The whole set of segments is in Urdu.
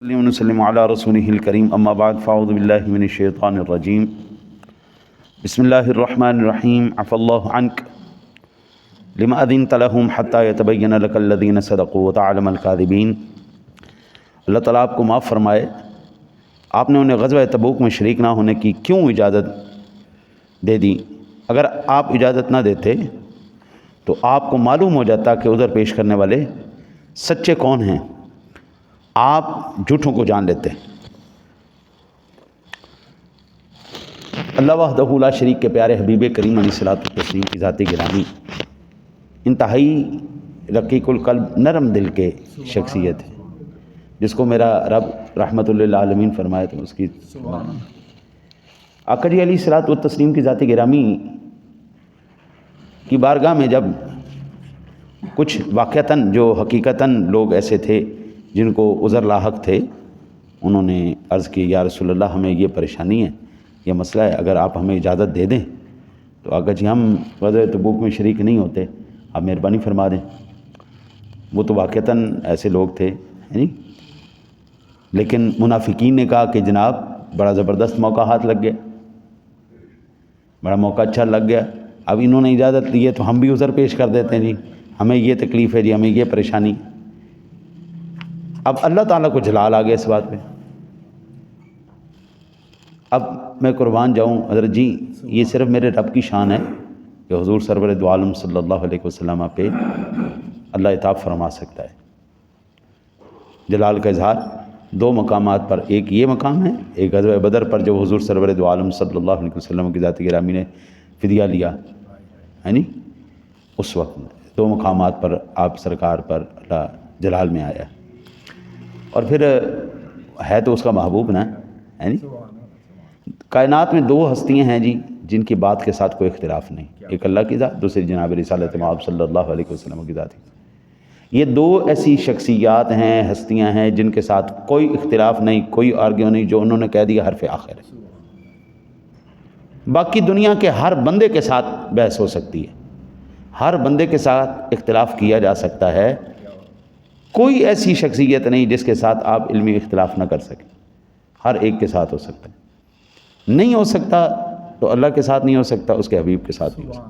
وسلم علی رسولہ الکریم اما بعد فاعوذ باللہ من الشیطان الرجیم بسم اللہ الرحمن الرحیم عفا اللہ عنک لما اذنت لهم حتی یتبین لک الذین صدقوا وتعلم الکاذبین۔ اللہ تعالیٰ آپ کو معاف فرمائے، آپ نے انہیں غزوہ تبوک میں شریک نہ ہونے کی کیوں اجازت دے دی؟ اگر آپ اجازت نہ دیتے تو آپ کو معلوم ہو جاتا کہ عذر پیش کرنے والے سچے کون ہیں، آپ جھوٹوں کو جان لیتے۔ اللہ وحدہ لا شریک کے پیارے حبیب کریم علیہ الصلوۃ والتسلیم کی ذات گرامی انتہائی رقیق القلب نرم دل کے شخصیت ہے، جس کو میرا رب رحمت للعالمین فرمائے تو اس کی آقا جی علیہ الصلوۃ والتسلیم کی ذات گرامی کی بارگاہ میں جب کچھ واقعتاً جو حقیقتاً لوگ ایسے تھے جن کو عذر لاحق تھے، انہوں نے عرض کی یا رسول اللہ ہمیں یہ پریشانی ہے، یہ مسئلہ ہے، اگر آپ ہمیں اجازت دے دیں تو آقا جی ہم غزوہ تبوک میں شریک نہیں ہوتے، آپ مہربانی فرما دیں۔ وہ تو واقعتاً ایسے لوگ تھے لیکن منافقین نے کہا کہ جناب بڑا زبردست موقع ہاتھ لگ گیا، بڑا موقع اچھا لگ گیا، اب انہوں نے اجازت لی ہے تو ہم بھی عذر پیش کر دیتے ہیں، جی ہمیں یہ تکلیف ہے، جی ہمیں یہ پریشانی۔ اب اللہ تعالیٰ کو جلال آ گیا اس بات پہ۔ اب میں قربان جاؤں حضرت جی، یہ صرف میرے رب کی شان ہے کہ حضور سرور دو عالم صلی اللہ علیہ وسلم پہ اللہ عطاب فرما سکتا ہے۔ جلال کا اظہار دو مقامات پر، ایک یہ مقام ہے، ایک غزوہ بدر پر جو حضور سرور دو عالم صلی اللہ علیہ وسلم کی ذات گرامی نے فدیہ لیا ہے نی، اس وقت دو مقامات پر آپ سرکار پر اللہ جلال میں آیا، اور پھر ہے تو اس کا محبوب نا ہے نی۔ کائنات میں دو ہستیاں ہیں جی جن کی بات کے ساتھ کوئی اختلاف نہیں، ایک اللہ کی ذات، دوسری جناب رسالت مآب صلی اللہ علیہ وسلم کی ذات۔ یہ دو ایسی شخصیات ہیں، ہستیاں ہیں جن کے ساتھ کوئی اختلاف نہیں، کوئی آرگیو نہیں، جو انہوں نے کہہ دیا حرف آخر ہے۔ باقی دنیا کے ہر بندے کے ساتھ بحث ہو سکتی ہے، ہر بندے کے ساتھ اختلاف کیا جا سکتا ہے، کوئی ایسی شخصیت نہیں جس کے ساتھ آپ علمی اختلاف نہ کر سکیں، ہر ایک کے ساتھ ہو سکتا ہے۔ نہیں ہو سکتا تو اللہ کے ساتھ نہیں ہو سکتا، اس کے حبیب کے ساتھ نہیں ہو سکتا،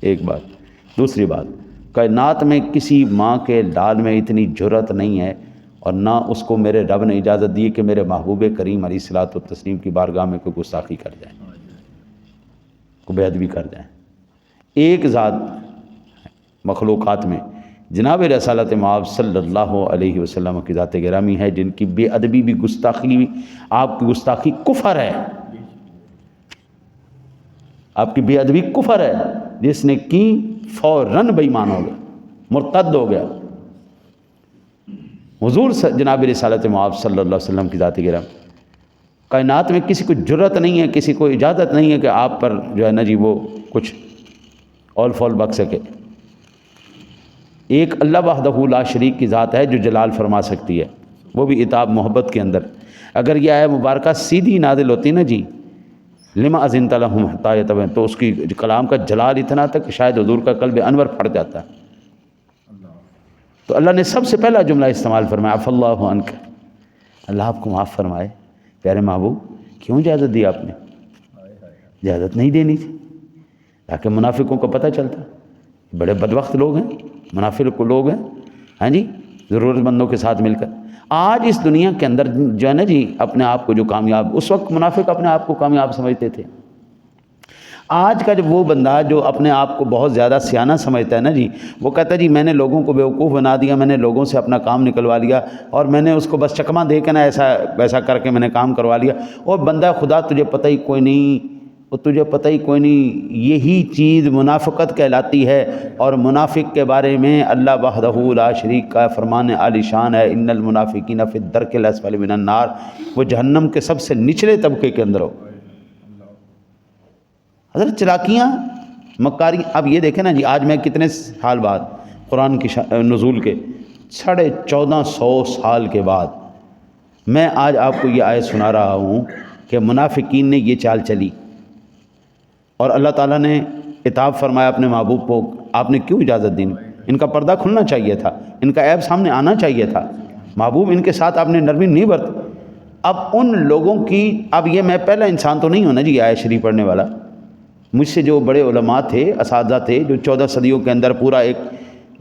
ایک بات۔ دوسری بات، کائنات میں کسی ماں کے ڈال میں اتنی جرأت نہیں ہے، اور نہ اس کو میرے رب نے اجازت دی کہ میرے محبوب کریم علیہ الصلوۃ والتسلیم کی بارگاہ میں کوئی گستاخی کر جائے، کوئی بے ادبی کر جائے۔ ایک ذات مخلوقات میں جناب رسالت مآب صلی اللہ علیہ وسلم کی ذات گرامی ہے جن کی بے ادبی بھی، گستاخی بھی، آپ کی گستاخی کفر ہے، آپ کی بے ادبی کفر ہے، جس نے کی فوراً بے ایمان ہو گیا، مرتد ہو گیا۔ حضور جناب رسالت مآب صلی اللہ علیہ وسلم کی ذات گرامی، کائنات میں کسی کو جرأت نہیں ہے، کسی کو اجازت نہیں ہے کہ آپ پر جو ہے نا جی وہ کچھ اول فول بک سکے۔ ایک اللہ وحدہ لا شریک کی ذات ہے جو جلال فرما سکتی ہے، وہ بھی عتاب محبت کے اندر۔ اگر یہ آیہ مبارکہ سیدھی نازل ہوتی نا جی لما اذنت لهم حتی یتبین، تو اس کی کلام کا جلال اتنا تھا کہ شاید حضور کا قلب انور پھٹ جاتا ہے۔ تو اللہ نے سب سے پہلا جملہ استعمال فرمایا عفا اللہ عنک، اللہ آپ کو معاف فرمائے۔ پیارے محبوب، کیوں اجازت دی آپ نے؟ اجازت نہیں دینی تھی، تاکہ منافقوں کو پتہ چلتا، بڑے بدبخت لوگ ہیں، منافق لوگ ہیں، ہاں جی، ضرورت مندوں کے ساتھ مل کر۔ آج اس دنیا کے اندر جو ہے نا جی اپنے آپ کو جو کامیاب، اس وقت منافق اپنے آپ کو کامیاب سمجھتے تھے۔ آج کا جب وہ بندہ جو اپنے آپ کو بہت زیادہ سیانہ سمجھتا ہے نا جی، وہ کہتا ہے جی میں نے لوگوں کو بیوقوف بنا دیا، میں نے لوگوں سے اپنا کام نکلوا لیا، اور میں نے اس کو بس چکمہ دے کے نا ایسا ویسا کر کے میں نے کام کروا لیا، اور بندہ خدا تجھے پتہ ہی کوئی نہیں، وہ تجھے پتہ ہی کوئی نہیں۔ یہی چیز منافقت کہلاتی ہے، اور منافق کے بارے میں اللہ وحدہ لا شریک کا فرمان عالی شان ہے، ان المنافقین فی الدرک الاسفل من النار، وہ جہنم کے سب سے نچلے طبقے کے اندر ہو۔ حضرت چلاکیاں، مکاری، اب یہ دیکھیں نا جی آج میں کتنے سال بعد قرآن کی نزول کے 1450 سال کے بعد میں آج آپ کو یہ آیت سنا رہا ہوں کہ منافقین نے یہ چال چلی، اور اللہ تعالیٰ نے عتاب فرمایا اپنے محبوب کو، آپ نے کیوں اجازت دی؟ ان کا پردہ کھلنا چاہیے تھا، ان کا عیب سامنے آنا چاہیے تھا۔ محبوب ان کے ساتھ آپ نے نرمی نہیں برت. اب ان لوگوں کی، اب یہ میں پہلا انسان تو نہیں ہوں نا جی آیت شریف پڑھنے والا. مجھ سے جو بڑے علماء تھے، اساتذہ تھے، جو 14 صدیوں کے اندر پورا ایک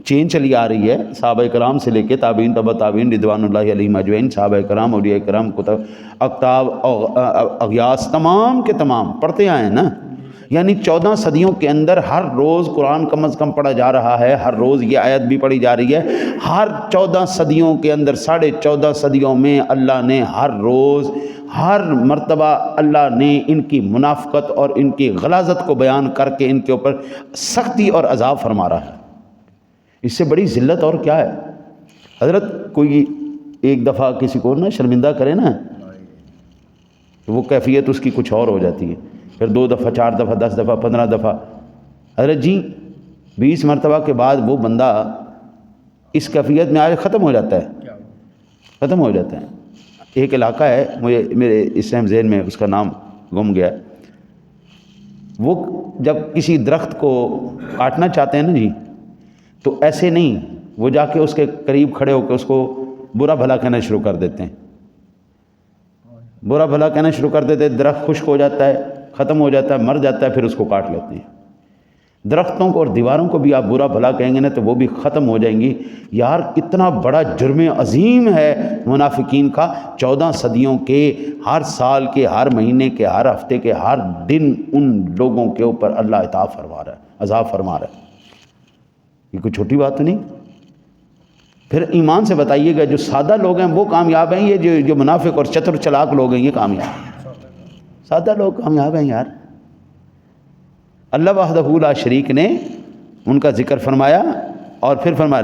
چین چلی آ رہی ہے، صحابہ کرام سے لے کے تابعین، تبع تابعین، رضوان اللہ علیہم اجمعین، صحابہ کرام، اولیاء کرام، کتب، اقطاب، اغیاث، تمام کے تمام پڑھتے آئے ہیں نا. یعنی 14 صدیوں کے اندر ہر روز قرآن کم از کم پڑھا جا رہا ہے، ہر روز یہ آیت بھی پڑھی جا رہی ہے. ہر 14 صدیوں کے اندر، 14.5 صدیوں میں اللہ نے ہر روز، ہر مرتبہ اللہ نے ان کی منافقت اور ان کی غلاظت کو بیان کر کے ان کے اوپر سختی اور عذاب فرما رہا ہے. اس سے بڑی ذلت اور کیا ہے حضرت؟ کوئی ایک دفعہ کسی کو نا شرمندہ کرے نا تو وہ کیفیت اس کی کچھ اور ہو جاتی ہے. پھر 2 دفعہ، 4 دفعہ، 10 دفعہ، 15 دفعہ، حضرت جی 20 مرتبہ کے بعد وہ بندہ اس کیفیت میں آج ختم ہو جاتا ہے، ختم ہو جاتا ہے. ایک علاقہ ہے، مجھے میرے اس ٹائم ذہن میں اس کا نام گم گیا. وہ جب کسی درخت کو کاٹنا چاہتے ہیں نا جی، تو ایسے نہیں، وہ جا کے اس کے قریب کھڑے ہو کے اس کو برا بھلا کہنا شروع کر دیتے ہیں. برا بھلا کہنا شروع کر دیتے ہیں، درخت خشک ہو جاتا ہے، ختم ہو جاتا ہے، مر جاتا ہے، پھر اس کو کاٹ لیتے ہیں. درختوں کو اور دیواروں کو بھی آپ برا بھلا کہیں گے نا تو وہ بھی ختم ہو جائیں گی. یار کتنا بڑا جرم عظیم ہے منافقین کا. 14 صدیوں کے، ہر سال کے، ہر مہینے کے، ہر ہفتے کے، ہر دن ان لوگوں کے اوپر اللہ عطاب فرما رہا ہے، عذاب فرما رہا ہے. یہ کوئی چھوٹی بات تو نہیں. پھر ایمان سے بتائیے گا جو سادہ لوگ ہیں وہ کامیاب ہیں، یہ جو منافق اور چتر چلاک لوگ ہیں یہ کامیاب ہیں؟ سادہ لوگ کامیاب ہیں یار. اللہ وحدہ لا شریک نے ان کا ذکر فرمایا اور پھر فرمایا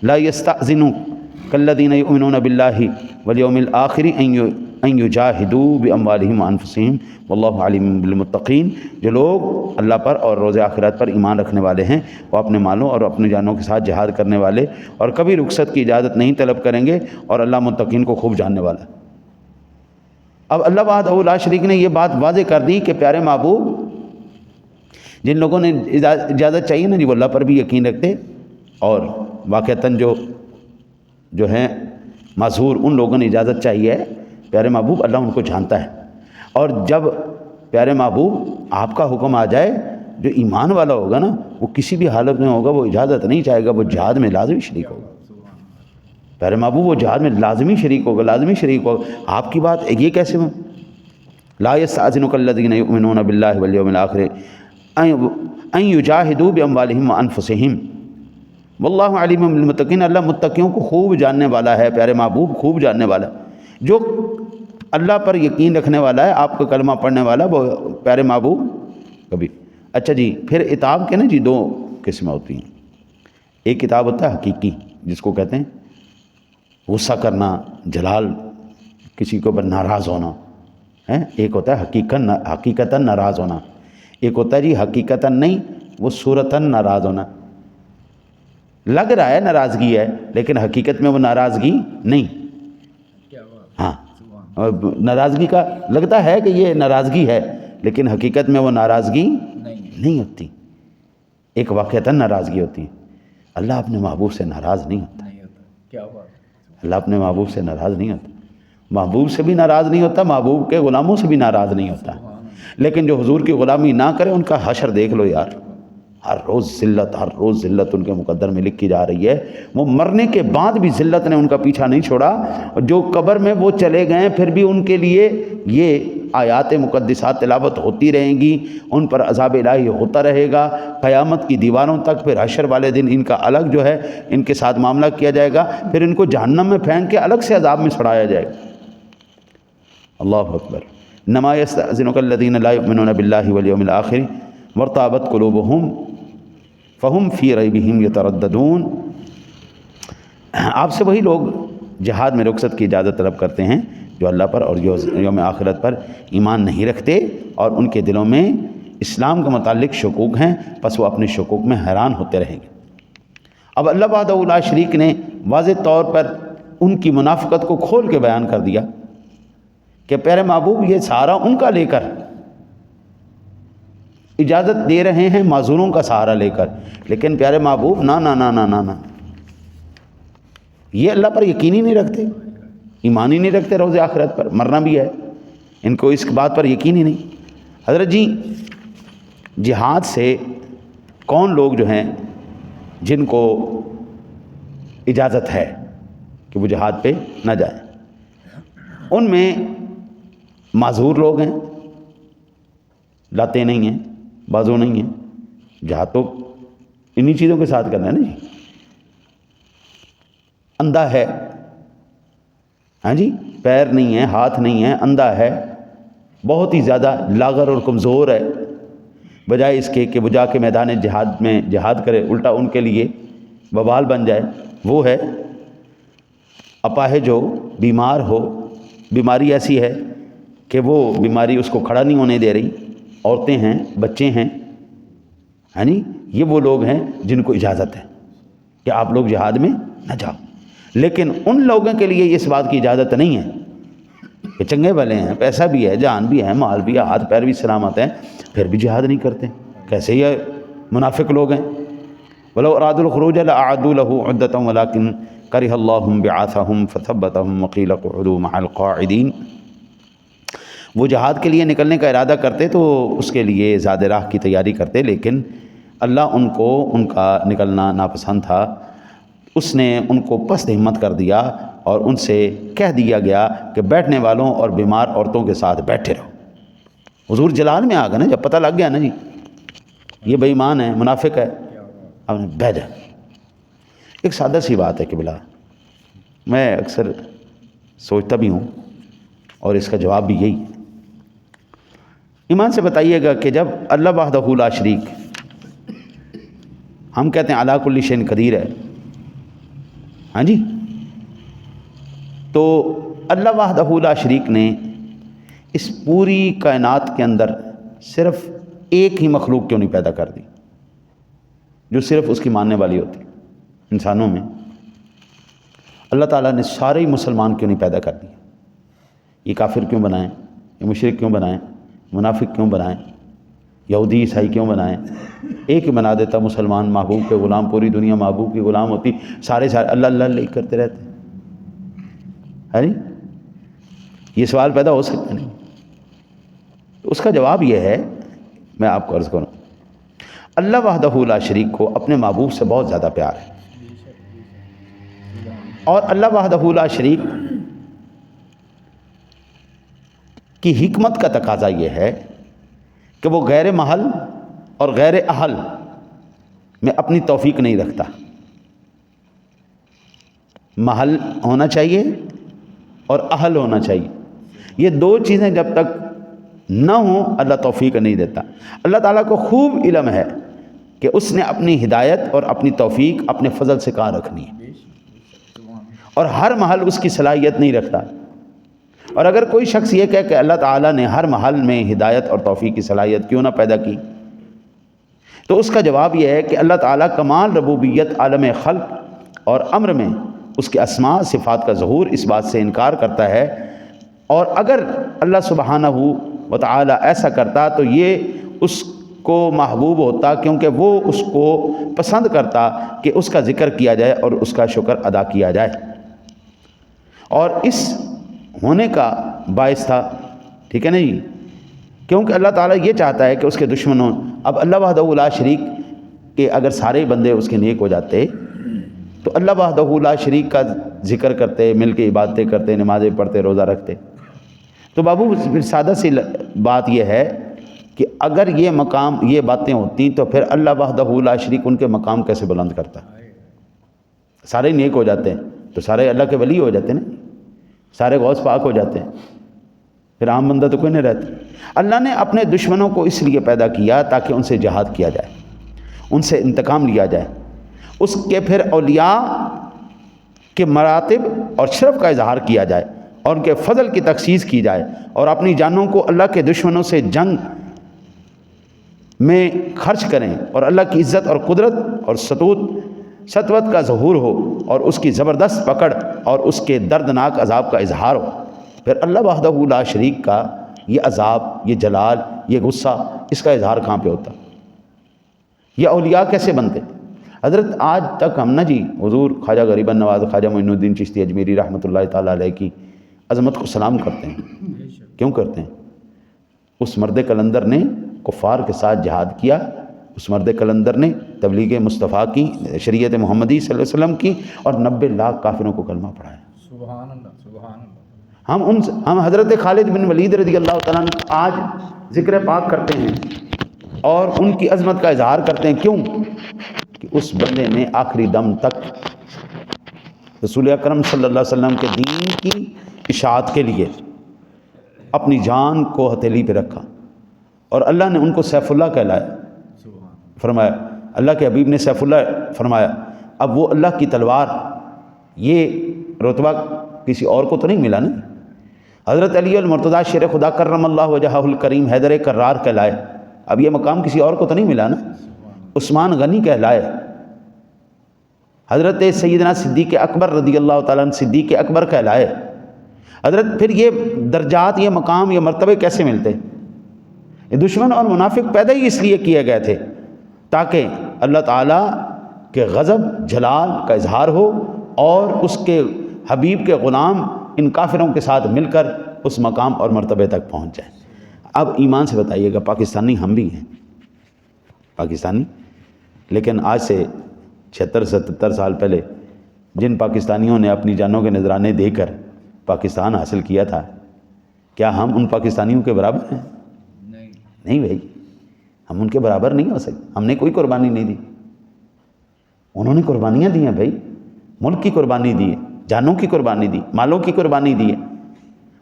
لا یستأذنک الذین یؤمنون باللہ والیوم الآخر ان یجاہدوا باموالہم وانفسہم واللہ علیم بالمتقین. جو لوگ اللہ پر اور روز آخرت پر ایمان رکھنے والے ہیں وہ اپنے مالوں اور اپنے جانوں کے ساتھ جہاد کرنے والے اور کبھی رخصت کی اجازت نہیں طلب کریں گے، اور اللہ متقین کو خوب جاننے والا ہے. اب اللہ وحدہ لا شریک نے یہ بات واضح کر دی کہ پیارے محبوب، جن لوگوں نے اجازت چاہیے نا جی وہ اللہ پر بھی یقین رکھتے، اور واقعتاً جو ہیں معذور ان لوگوں نے اجازت چاہیے ہے. پیارے محبوب اللہ ان کو جانتا ہے. اور جب پیارے محبوب آپ کا حکم آ جائے، جو ایمان والا ہوگا نا وہ کسی بھی حالت میں ہوگا وہ اجازت نہیں چاہے گا، وہ جہاد میں لازمی شریک ہوگا. پیارے محبوب وہ جہاد میں لازمی شریک ہوگا، لازمی شریک ہوگا. آپ کی بات یہ کیسے ہو؟ لا یستأذنک الذین یؤمنون باللہ والیوم الآخر ان یجاہدوا باموالہم وانفسہم واللہ علیم بالمتقین. اللہ متقیوں کو خوب جاننے والا ہے. پیارے محبوب خوب جاننے والا ہے. جو اللہ پر یقین رکھنے والا ہے، آپ کا کلمہ پڑھنے والا، وہ پیارے محبوب کبھی. اچھا جی، پھر عتاب کے نا جی 2 قسمیں ہوتی ہیں. ایک کتاب ہوتا ہے حقیقی، جس کو کہتے ہیں غصہ کرنا، جلال، کسی کے اوپر ناراض ہونا ہے. ایک ہوتا ہے حقیقتاً ناراض ہونا. ایک ہوتا ہے جی حقیقتاً نہیں، وہ صورتاً ناراض ہونا. لگ رہا ہے ناراضگی ہے لیکن حقیقت میں وہ ناراضگی نہیں. ہاں، ناراضگی کا لگتا ہے کہ یہ ناراضگی ہے لیکن حقیقت میں وہ ناراضگی نہیں ہوتی. ایک واقعتاً ناراضگی ہوتی ہے. اللہ اپنے محبوب سے ناراض نہیں ہوتا. اللہ اپنے محبوب سے ناراض نہیں ہوتا. محبوب سے بھی ناراض نہیں ہوتا، محبوب کے غلاموں سے بھی ناراض نہیں ہوتا. لیکن جو حضور کی غلامی نہ کرے ان کا حشر دیکھ لو یار. ہر روز ذلت ان کے مقدر میں لکھی جا رہی ہے. وہ مرنے کے بعد بھی ذلت نے ان کا پیچھا نہیں چھوڑا. جو قبر میں وہ چلے گئے پھر بھی ان کے لیے یہ آیات مقدسات تلاوت ہوتی رہیں گی، ان پر عذاب الہی ہوتا رہے گا قیامت کی دیواروں تک. پھر حشر والے دن ان کا الگ جو ہے ان کے ساتھ معاملہ کیا جائے گا، پھر ان کو جہنم میں پھینک کے الگ سے عذاب میں سڑایا جائے گا. اللہ اکبر. انما یستأذنک الذین لا یؤمنون باللہ والیوم الآخر وارتابت قلوبہم فہم فی ریبہم یترددون. آپ سے وہی لوگ جہاد میں رخصت کی اجازت طلب کرتے ہیں جو اللہ پر اور یوم آخرت پر ایمان نہیں رکھتے اور ان کے دلوں میں اسلام کے متعلق شکوک ہیں، پس وہ اپنے شکوک میں حیران ہوتے رہیں گے. اب اللہ وحدہ لا شریک نے واضح طور پر ان کی منافقت کو کھول کے بیان کر دیا کہ پیارے محبوب یہ سارا ان کا لے کر اجازت دے رہے ہیں، معذوروں کا سہارا لے کر. لیکن پیارے محبوب نہ نہ نہ نہ نہ نہ یہ اللہ پر یقین ہی نہیں رکھتے، ایمان ہی نہیں رکھتے روز آخرت پر، مرنا بھی ہے ان کو اس بات پر یقین ہی نہیں۔ حضرت جی جہاد سے کون لوگ جو ہیں جن کو اجازت ہے کہ وہ جہاد پہ نہ جائیں؟ ان میں معذور لوگ ہیں، لاتے نہیں ہیں، بازو نہیں ہیں، جہاد تو انہی چیزوں کے ساتھ کرنا ہے نا جی۔ اندھا ہے، ہاں جی، پیر نہیں ہے، ہاتھ نہیں ہے، اندھا ہے، بہت ہی زیادہ لاغر اور کمزور ہے، بجائے اس کے کہ وہ جا کے میدان جہاد میں جہاد کرے، الٹا ان کے لیے وبال بن جائے، وہ ہے۔ اپاہج ہو، بیمار ہو، بیماری ایسی ہے کہ وہ بیماری اس کو کھڑا نہیں ہونے دے رہی، عورتیں ہیں، بچے ہیں، ہاں جی، یہ وہ لوگ ہیں جن کو اجازت ہے کہ آپ لوگ جہاد میں نہ جاؤ۔ لیکن ان لوگوں کے لیے اس بات کی اجازت نہیں ہے کہ چنگے بھلے ہیں، پیسہ بھی ہے، جان بھی ہے، مال بھی ہے، ہاتھ پیر بھی سلامت ہیں، پھر بھی جہاد نہیں کرتے، کیسے یہ منافق لوگ ہیں۔ وَلَوْ أَرَادُوا الْخُرُوجَ لَأَعَدُّوا لَهُ عُدَّةً وَلَكِنْ كَرِهَ اللَّهُ بِعَاثَهُمْ فَثَبَّتَهُمْ وَقِيلَ اقْعُدُوا مَعَ الْقَاعِدِينَ۔ وہ جہاد کے لیے نکلنے کا ارادہ کرتے تو اس کے لیے زاد راہ کی تیاری کرتے، لیکن اللہ ان کو ان کا نکلنا ناپسند تھا، اس نے ان کو پست ہمت کر دیا اور ان سے کہہ دیا گیا کہ بیٹھنے والوں اور بیمار عورتوں کے ساتھ بیٹھے رہو۔ حضور جلال میں آ گئے نا، جب پتہ لگ گیا نا جی یہ بے ایمان ہے، منافق ہے، اب بیٹھ جائے۔ ایک سادہ سی بات ہے کہ بلا میں اکثر سوچتا بھی ہوں اور اس کا جواب بھی یہی ہے۔ ایمان سے بتائیے گا کہ جب اللہ وحدہ لا شریک، ہم کہتے ہیں علی کل شیء قدیر ہے، ہاں جی، تو اللہ وحدہ لا شریک نے اس پوری کائنات کے اندر صرف ایک ہی مخلوق کیوں نہیں پیدا کر دی جو صرف اس کی ماننے والی ہوتی؟ انسانوں میں اللہ تعالیٰ نے سارے ہی مسلمان کیوں نہیں پیدا کر دیے؟ یہ کافر کیوں بنائیں؟ یہ مشرک کیوں بنائیں؟ منافق کیوں بنائیں؟ یہودی عیسائی کیوں بنائیں؟ ایک ہی بنا دیتا مسلمان، محبوب کے غلام، پوری دنیا محبوب کی غلام ہوتی، سارے اللہ اللہ اللہ کرتے رہتے، ہے نہیں؟ یہ سوال پیدا ہو سکتا نہیں؟ تو اس کا جواب یہ ہے، میں آپ کو عرض کروں، اللہ وحدہ لا شریک کو اپنے محبوب سے بہت زیادہ پیار ہے، اور اللہ وحدہ لا شریک کی حکمت کا تقاضا یہ ہے کہ وہ غیر محل اور غیر اہل میں اپنی توفیق نہیں رکھتا۔ محل ہونا چاہیے اور اہل ہونا چاہیے، یہ دو چیزیں جب تک نہ ہوں اللہ توفیق نہیں دیتا۔ اللہ تعالیٰ کو خوب علم ہے کہ اس نے اپنی ہدایت اور اپنی توفیق اپنے فضل سے کہاں رکھنی ہے، اور ہر محل اس کی صلاحیت نہیں رکھتا۔ اور اگر کوئی شخص یہ کہے کہ اللہ تعالیٰ نے ہر محل میں ہدایت اور توفیق کی صلاحیت کیوں نہ پیدا کی، تو اس کا جواب یہ ہے کہ اللہ تعالیٰ کمال ربوبیت عالم خلق اور امر میں اس کے اسماء صفات کا ظہور اس بات سے انکار کرتا ہے، اور اگر اللہ سبحانہ و تعالیٰ ایسا کرتا تو یہ اس کو محبوب ہوتا، کیونکہ وہ اس کو پسند کرتا کہ اس کا ذکر کیا جائے اور اس کا شکر ادا کیا جائے، اور اس ہونے کا باعث تھا، ٹھیک ہے نا جی، کیونکہ اللہ تعالیٰ یہ چاہتا ہے کہ اس کے دشمنوں، اب اللہ وحدہ لا شریک کے اگر سارے بندے اس کے نیک ہو جاتے تو اللہ وحدہ لا شریک کا ذکر کرتے، مل کے عبادتیں کرتے، نمازیں پڑھتے، روزہ رکھتے۔ تو بابو سادہ سی بات یہ ہے کہ اگر یہ مقام، یہ باتیں ہوتی تو پھر اللہ وحدہ لا شریک ان کے مقام کیسے بلند کرتا؟ سارے نیک ہو جاتے ہیں تو سارے اللہ کے ولی ہو جاتے ہیں نا، سارے غوث پاک ہو جاتے ہیں، پھر عام بندہ تو کوئی نہیں رہتا۔ اللہ نے اپنے دشمنوں کو اس لیے پیدا کیا تاکہ ان سے جہاد کیا جائے، ان سے انتقام لیا جائے، اس کے پھر اولیاء کے مراتب اور شرف کا اظہار کیا جائے اور ان کے فضل کی تخصیص کی جائے، اور اپنی جانوں کو اللہ کے دشمنوں سے جنگ میں خرچ کریں، اور اللہ کی عزت اور قدرت اور سطوت کا ظہور ہو، اور اس کی زبردست پکڑ اور اس کے دردناک عذاب کا اظہار ہو۔ پھر اللہ وحدہ لا شریک کا یہ عذاب، یہ جلال، یہ غصہ، اس کا اظہار کہاں پہ ہوتا؟ یہ اولیاء کیسے بنتے؟ حضرت آج تک ہم نا جی حضور خواجہ غریب نواز خواجہ معین الدین چشتی اجمیری رحمۃ اللہ تعالیٰ علیہ کی عظمت کو سلام کرتے ہیں. کیوں کرتے ہیں؟ اس مرد کلندر نے کفار کے ساتھ جہاد کیا، اس مرد کلندر نے تبلیغ مصطفیٰ کی، شریعت محمدی صلی اللہ علیہ وسلم کی، اور 90 لاکھ کافروں کو کلمہ پڑھایا. سبحان اللہ سبحان اللہ. ہم حضرت خالد بن ولید رضی اللہ تعالیٰ عنہ آج ذکر پاک کرتے ہیں اور ان کی عظمت کا اظہار کرتے ہیں. کیوں؟ کہ اس بندے نے آخری دم تک رسول اکرم صلی اللہ علیہ وسلم کے دین کی اشاعت کے لیے اپنی جان کو ہتھیلی پہ رکھا، اور اللہ نے ان کو سیف اللہ کہلایا، فرمایا اللہ کے حبیب نے سیف اللہ فرمایا. اب وہ اللہ کی تلوار، یہ رتبہ کسی اور کو تو نہیں ملا نا. حضرت علی المرتضیٰ شیر خدا کرم اللہ وجہہ الکریم حیدر کرار کہلائے، اب یہ مقام کسی اور کو تو نہیں ملا نا. عثمان غنی کہلائے، حضرت سیدنا صدیق اکبر رضی اللہ تعالیٰ عنہ صدیق اکبر کہلائے. حضرت پھر یہ درجات، یہ مقام، یہ مرتبے کیسے ملتے؟ یہ دشمن اور منافق پیدا ہی اس لیے کیے گئے تھے تاکہ اللہ تعالیٰ کے غضب جلال کا اظہار ہو اور اس کے حبیب کے غلام ان کافروں کے ساتھ مل کر اس مقام اور مرتبے تک پہنچ جائیں. اب ایمان سے بتائیے گا، پاکستانی ہم بھی ہیں پاکستانی، لیکن آج سے 76-77 سال پہلے جن پاکستانیوں نے اپنی جانوں کے نذرانے دے کر پاکستان حاصل کیا تھا، کیا ہم ان پاکستانیوں کے برابر ہیں؟ نہیں بھائی، ہم ان کے برابر نہیں ہو سکتے. ہم نے کوئی قربانی نہیں دی، انہوں نے قربانیاں دی ہیں بھائی. ملک کی قربانی دی ہے، جانوں کی قربانی دی، مالوں کی قربانی دی ہے.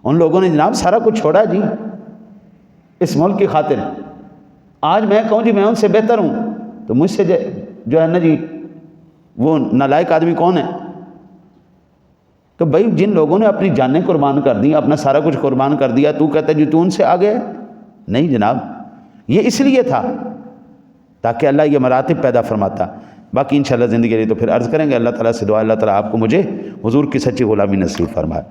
ان لوگوں نے جناب سارا کچھ چھوڑا جی اس ملک کی خاطر. آج میں کہوں جی میں ان سے بہتر ہوں تو مجھ سے جو ہے نا جی وہ نالائق آدمی کون ہے؟ کہ بھائی جن لوگوں نے اپنی جانیں قربان کر دی، اپنا سارا کچھ قربان کر دیا، تو کہتا ہے جی تو ان سے آگے ہے؟ نہیں جناب، یہ اس لیے تھا تاکہ اللہ یہ مراتب پیدا فرماتا. باقی انشاءاللہ زندگی رہی تو پھر عرض کریں گے. اللہ تعالیٰ سے دعا اللہ تعالیٰ آپ کو مجھے حضور کی سچی غلامی نصیب فرمائے.